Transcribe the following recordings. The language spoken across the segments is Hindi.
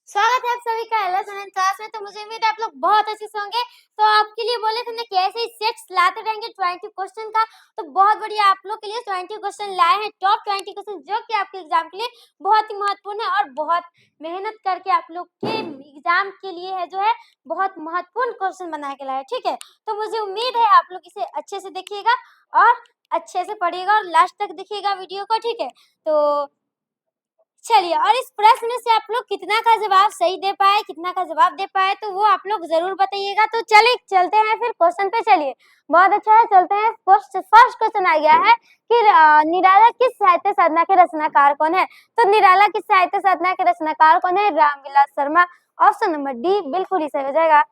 स्वागत है आप सभी का एलएस ऑनलाइन क्लास में। तो मुझे उम्मीद है आप लोग बहुत अच्छे से होंगे। तो आपके लिए बोले थे ना कि ऐसे ही सेट्स लाते रहेंगे 20 क्वेश्चन का। तो बहुत बढ़िया आप लोग के लिए 20 क्वेश्चन लाए हैं, टॉप 20 क्वेश्चन जो कि आपके एग्जाम के लिए बहुत ही महत्वपूर्ण है और बहुत मेहनत करके आप लोग के एग्जाम के लिए है जो है बहुत महत्वपूर्ण क्वेश्चन बना के लाए, ठीक है। तो मुझे उम्मीद है आप लोग इसे अच्छे से देखिएगा और अच्छे से पढ़िएगा और लास्ट तक देखिएगा वीडियो को, ठीक है। तो चलिए, और इस प्रश्न में से आप लोग कितना का जवाब सही दे पाए, कितना का जवाब दे पाए, तो वो आप लोग जरूर बताइएगा। तो चलिए चलते हैं फिर क्वेश्चन पे। चलिए, बहुत अच्छा है, चलते हैं। फर्स्ट क्वेश्चन आ गया है कि निराला किस साहित्य साधना के रचनाकार कौन है। तो निराला किस साहित्य साधना के रचनाकार कौन है? Ramvilas Sharma. Option number D बिल्कुल ही सही हो जाएगा,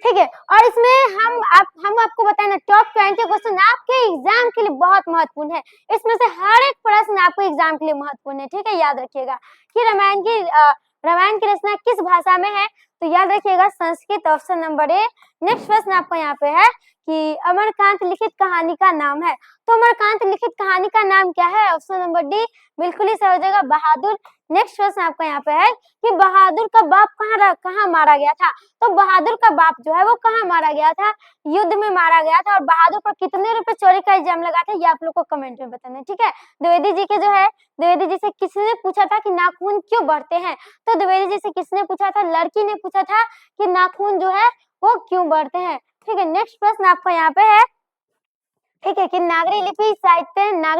ठीक है। और इसमें हम आपको बताएं ना, टॉप 20 क्वेश्चन आपके एग्जाम के लिए बहुत महत्वपूर्ण है। इसमें से हर एक प्रश्न आपको एग्जाम के लिए महत्वपूर्ण है, ठीक है। याद रखिएगा कि रामायण की रचना किस भाषा में है। तो याद रखिएगा Sanskrit, option number A. Next प्रश्न आपको यहाँ पे है कि अमरकांत लिखित कहानी का नाम है। तो अमरकांत लिखित कहानी का नाम क्या है? ऑप्शन नंबर डी बिल्कुल ही सही हो जाएगा, बहादुर। नेक्स्ट प्रश्न आपका यहाँ पे है कि बहादुर का बाप कहाँ मारा गया था। तो बहादुर का बाप जो है वो कहाँ मारा गया था? युद्ध में मारा गया था। और बहादुर पर कितने रुपए चोरी का इल्जाम लगा था, ये आप लोग को कमेंट में बताना है, ठीक है। द्विवेदी जी के जो है, द्विवेदी जी से किसने पूछा था कि नाखून क्यों बढ़ते हैं। तो द्विवेदी जी से किसने पूछा था? लड़की ने पूछा था कि नाखून जो है वो क्यों बढ़ते हैं, ठीक है। नेक्स्ट प्रश्न आपका यहाँ पे है, ठीक है, कि नागरी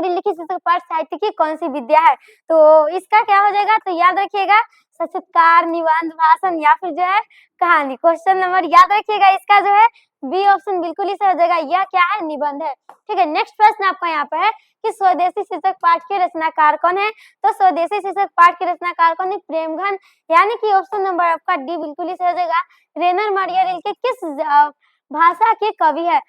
लिपि शीर्षक पाठ साहित्य की कौन सी विद्या है। तो इसका क्या हो जाएगा? तो याद रखिएगा साक्षात्कार, निबंध, भाषण या फिर जो है कहानी। क्वेश्चन नंबर याद रखिएगा, इसका जो है बी ऑप्शन बिल्कुल ही सही हो जाएगा। यह क्या है? निबंध है, ठीक है। नेक्स्ट प्रश्न आपका यहाँ पे है कि स्वदेशी शीर्षक पाठ के रचनाकार कौन है। तो स्वदेशी शीर्षक पाठ के रचनाकार कौन है? प्रेमघन, यानी कि ऑप्शन नंबर आपका डी बिल्कुल ही सही हो जाएगा। रेनर मारिया रिल्के किस भाषा के कवि है।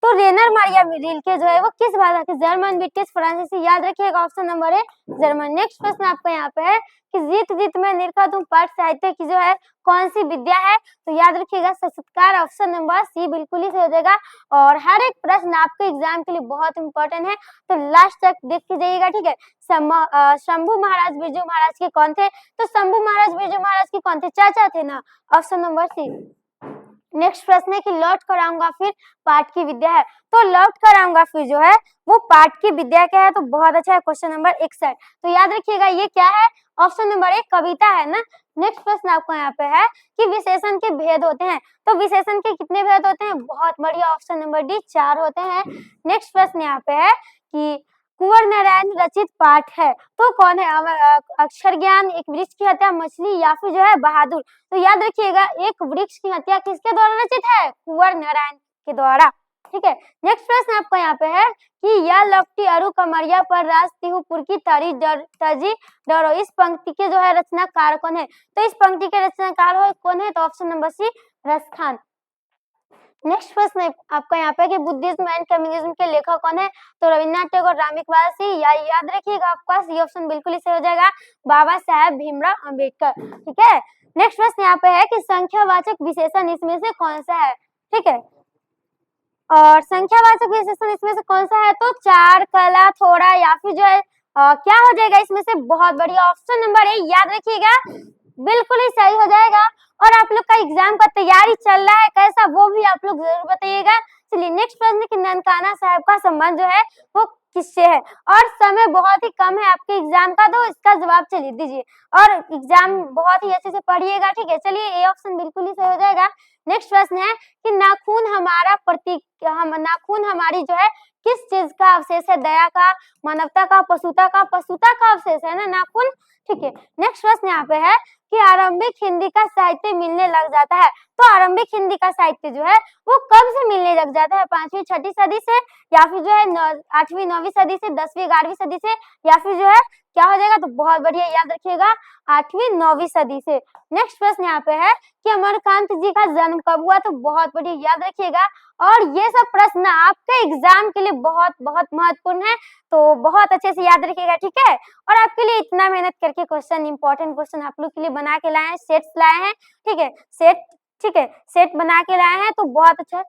तो रेनर मारिया रिल्के जो है वो किस भाषा के? जर्मन, ब्रिटिश, फ्रांसीसी। याद रखिएगा ऑप्शन नंबर है जर्मन। नेक्स्ट प्रश्न आपका यहाँ पे है कि जीत जीत में निरखा तुम पाठ साहित्य की जो है कौन सी विद्या है। तो याद रखिएगा साक्षात्कार, ऑप्शन नंबर सी बिल्कुल ही सही हो जाएगा। और हर एक प्रश्न आपके एग्जाम के लिए बहुत इंपॉर्टेंट है, तो लास्ट तक देख के जाइएगा, ठीक है। शंभू महाराज बिरजू महाराज के कौन थे? तो शंभू महाराज बिरजू महाराज के कौन थे? चाचा थे ना, ऑप्शन नंबर सी। नेक्स्ट प्रश्न है कि लौट कर आऊंगा फिर पाठ की विद्या है। तो लौट कर आऊंगा फिर जो है वो पाठ की विद्या क्या है? तो बहुत अच्छा है, क्वेश्चन नंबर 61। तो याद रखिएगा ये क्या है? ऑप्शन नंबर एक कविता है ना। नेक्स्ट प्रश्न आपको यहाँ पे है कि विशेषण के भेद होते हैं। तो विशेषण के कितने भेद होते हैं? बहुत बढ़िया, ऑप्शन नंबर डी 4 होते हैं। नेक्स्ट प्रश्न यहाँ पे है कि कुंवर नारायण रचित पाठ है तो कौन है? अक्षर ज्ञान, एक वृक्ष की हत्या, मछली या फिर जो है बहादुर। तो याद रखिएगा एक वृक्ष की हत्या किसके द्वारा रचित है? कुंवर नारायण के द्वारा, ठीक है। नेक्स्ट प्रश्न आपका यहाँ पे है कि यह लपटी अरु कमरिया पर राज तिहुपुर की तजी डरो। इस पंक्ति के जो है रचनाकार कौन है? तो इस पंक्ति के रचनाकार कौन है? तो option number C Raskhan. Next प्रश्न आपका यहाँ पे कि बुद्धिज्म एंड कम्युनिज्म के लेखक कौन है? तो रविन्द्रनाथ टैगोर, रामकृपाल सिंह, या याद रखिएगा आपका सी ऑप्शन बिल्कुल ही सही हो जाएगा, बाबा साहेब भीमराव अम्बेडकर, ठीक है। नेक्स्ट प्रश्न यहाँ पे है कि संख्यावाचक विशेषण इसमें से कौन सा है, ठीक है। और संख्यावाचक विशेषण इसमें से कौन सा है? तो चार, कला, थोड़ा या फिर जो है क्या हो जाएगा इसमें से? बहुत बढ़िया, ऑप्शन नंबर ए याद रखिएगा बिल्कुल ही सही हो जाएगा। और आप लोग का एग्जाम का तैयारी चल रहा है कैसा, वो भी आप लोग जरूर बताइएगा। चलिए नेक्स्ट प्रश्न कि ननकाना साहब का संबंध जो है वो किससे है। और समय बहुत ही कम है आपके एग्जाम का, तो इसका जवाब चलिए दीजिए और एग्जाम बहुत ही अच्छे से पढ़िएगा, ठीक है। चलिए ए ऑप्शन बिल्कुल ही सही हो जाएगा। नेक्स्ट प्रश्न है कि नाखून हमारा प्रतीक, नाखून हमारी जो है किस चीज का अवशेष है? दया का, मानवता का, पशुता का? पशुता का अवशेष है ना नाखून, ठीक है। नेक्स्ट प्रश्न यहाँ पे है कि आरंभिक हिंदी का साहित्य मिलने लग जाता है। तो आरंभिक हिंदी का साहित्य जो है वो कब से मिलने लग जाता है? 5वीं 6वीं सदी से, या फिर जो है 8वीं 9वीं सदी से, 10वीं 11वीं सदी से, या फिर जो है क्या हो जाएगा? तो बहुत बढ़िया, याद रखिएगा 8वीं 9वीं सदी से। नेक्स्ट प्रश्न यहाँ पे है कि अमरकांत जी का जन्म कब हुआ? तो बहुत बढ़िया, याद रखिएगा। और ये सब प्रश्न आपके एग्जाम के लिए बहुत बहुत महत्वपूर्ण है, तो बहुत अच्छे से याद रखिएगा, ठीक है। और आपके लिए इतना मेहनत करके क्वेश्चन, इंपॉर्टेंट क्वेश्चन आप लोग के लिए बना के लाए हैं, सेट्स लाए हैं, ठीक है। सेट, ठीक है, सेट बना के लाए हैं, तो बहुत अच्छा।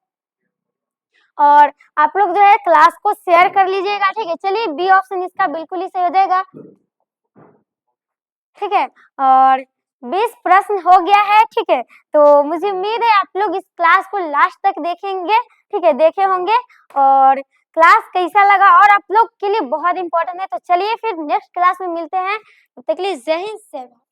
और आप लोग जो है क्लास को शेयर कर लीजिएगा, ठीक है। चलिए बी ऑप्शन इसका बिल्कुल ही सही हो जाएगा। ठीक है। और 20 प्रश्न हो गया है, ठीक है। तो मुझे उम्मीद है आप लोग इस क्लास को लास्ट तक देखेंगे, ठीक है, देखे होंगे। और क्लास कैसा लगा और आप लोग के लिए बहुत इंपॉर्टेंट है। तो चलिए फिर नेक्स्ट क्लास में मिलते हैं, तब तक के लिए जय हिंद, जय भारत।